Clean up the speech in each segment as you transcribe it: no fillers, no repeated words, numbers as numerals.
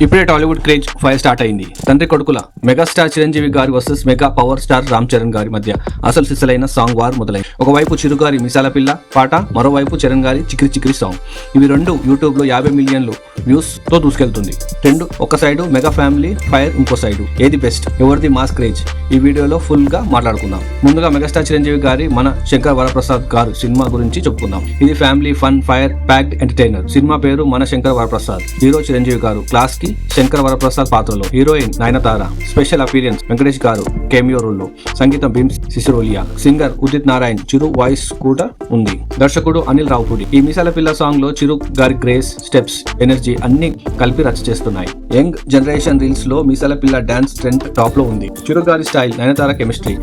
ఇప్పుడే Tollywood craze fire start అయింది. తండ్రి కొడుకుల మెగాస్టార్ చిరంజీవి గారి versus mega power star Ram Charan గారి మధ్య అసలు సిసలైన సాంగ్ వార్ మొదలైంది. ఒకవైపు చిరు గారి మిసాల పిల్ల పాట, మరోవైపు చరణ్ గారి చిక్రి చిక్రి సాంగ్. ఇవి రెండు యూట్యూబ్ లో 50 మిలియన్లు వ్యూస్ తో దూసుకెళ్తుంది. రెండు ఒక సైడు మెగా ఫ్యామిలీ ఫైర్, ఇంకో సైడు ఏది బెస్ట్, ఎవరిది మాస్ క్రేజ్, ఈ వీడియోలో ఫుల్ గా మాట్లాడుకుందాం. ముందుగా మెగాస్టార్ చిరంజీవి గారి మన శంకర్ వరప్రసాద్ గారు సినిమా గురించి చెప్పుకుందాం. ఇది family fun fire packed entertainer. Cinema పేరు మన శంకర్ వరప్రసాద్. హీరో చిరంజీవి గారు క్లాస్ కి శంకర్ వరప్రసాద్ పాత్రలో, heroine Nayanthara, special appearance Venkatesh గారు కేమియో రోల్ లో, సంగీతం భీమ్స్ సిసిరోలియా, సింగర్ ఉదిత్ నారాయణ్, చిరు వాయిస్ కూడా ఉంది, దర్శకుడు అనిల్ రావుపూడి. ఈ మిసాల పిల్ల సాంగ్ లో చిరు గారి గ్రేస్, స్టెప్స్, ఎనర్జీ అన్ని కలిపి రచ చేస్తున్నాయి. యంగ్ జనరేషన్ రీల్స్ లో మిసాల పిల్ల డాన్స్ ట్రెండ్ టాప్ లో ఉంది. చిరు గారి స్టైల్, నయనతార కెమిస్ట్రీ,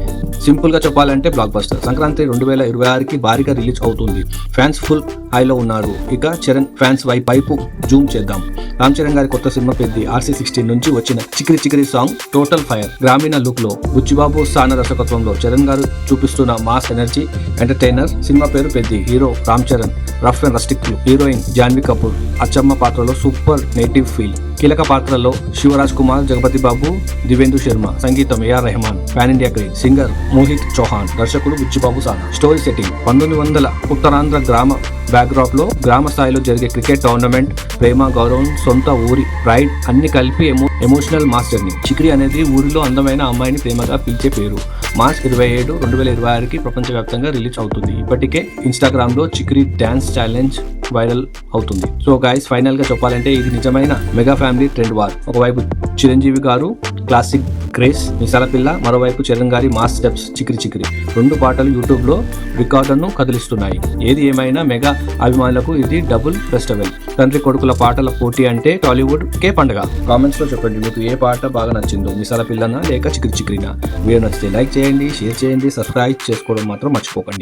సింపుల్ గా చెప్పాలంటే బ్లాక్ బస్టర్. సంక్రాంతి 2026కి భారీగా రిలీజ్ అవుతుంది. ఫ్యాన్స్ ఫుల్ హైలో ఉన్నారు. ఇక చరణ్ ఫ్యాన్స్ వైపు జూమ్ చేద్దాం. రామ్ చరణ్ గారి కొత్త సినిమా పెద్ది RC16 నుంచి వచ్చిన Chikiri Chikiri song total fire. గ్రామీణ లుక్ లో బుచ్చిబాబు సాన దర్శకత్వంలో చరణ్ గారు చూపిస్తున్న మాస్ ఎనర్జీ ఎంటర్టైనర్. సినిమా పేరు Peddi. Hero Ram Charan rough and rustic look. Heroine Janhvi Kapoor Achamma పాత్రలో సూపర్ నేటివ్ ఫీల్. కీలక పాత్రలో శివరాజ్ కుమార్, జగపతి బాబు, దివేందు శర్మ, సంగీతం AR Rahman, pan India craze, singer Mohit Chauhan, దర్శకుడు బుచ్చిబాబు సానా. స్టోరీ సెట్టింగ్ 1900 ఉత్తరాంధ్ర గ్రామ బ్యాక్డ్రాప్ లో గ్రామ స్థాయిలో జరిగే క్రికెట్ టోర్నమెంట్, ప్రేమ, గౌరవం, సొంత ఊరి ప్రైడ్ అన్ని కలిపి ఎమోషనల్ మాస్ జర్నీ. చిక్రి అనేది ఊరిలో అందమైన అమ్మాయిని ప్రేమగా పిలిచే పేరు. మార్చ్ 27, 2026కి ప్రపంచవ్యాప్తంగా రిలీజ్ అవుతుంది. ఇప్పటికే ఇన్స్టాగ్రామ్ లో చిక్రి డాన్స్ ఛాలెంజ్ వైరల్ అవుతుంది. సో గైస్, ఫైనల్ గా చెప్పాలంటే ఇది నిజమైన మెగా ఫ్యామిలీ ట్రెండ్ వార్. ఒకవైపు చిరంజీవి గారు క్లాసిక్ గ్రేస్ మిసాల పిల్ల, మరోవైపు చరణ్ గారి మాస్ స్టెప్స్ చిక్రి చిక్రి. రెండు పాటలు యూట్యూబ్ లో రికార్డులను కదిలిస్తున్నాయి. ఏది ఏమైనా మెగా అభిమానులకు ఇది డబుల్ ఫెస్టివల్. తండ్రి కొడుకుల పాటల పోటీ అంటే టాలీవుడ్ కే పండుగ. కామెంట్స్ లో చెప్పండి, మీకు ఏ పాట బాగా నచ్చిందో, మిసాల పిల్లనా లేక చిక్రి చిక్రినా. వీడియో నచ్చితే లైక్ చేయండి, షేర్ చేయండి, సబ్స్క్రైబ్ చేసుకోవడం మాత్రం మర్చిపోకండి.